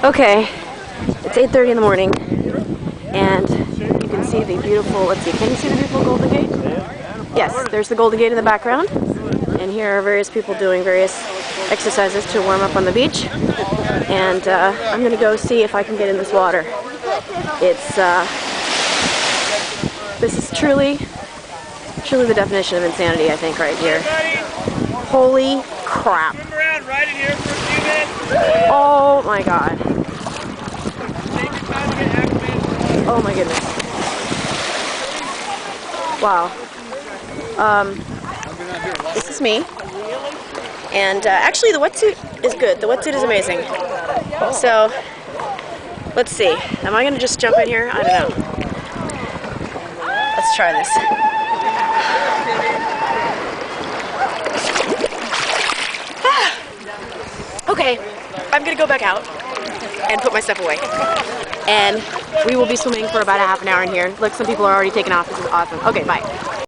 Okay, it's 8:30 in the morning, and you can see the beautiful, let's see, can you see the beautiful Golden Gate? Yes, there's the Golden Gate in the background, and here are various people doing various exercises to warm up on the beach, and I'm going to go see if I can get in this water. This is truly the definition of insanity, I think, right here. Holy crap. Oh my god. Oh my goodness. Wow. This is me. And actually the wetsuit is good. The wetsuit is amazing. So, let's see. Am I going to just jump in here? I don't know. Let's try this. Okay, I'm gonna go back out and put my stuff away. And we will be swimming for about a half an hour in here. Look, some people are already taking off. This is awesome. Okay, bye.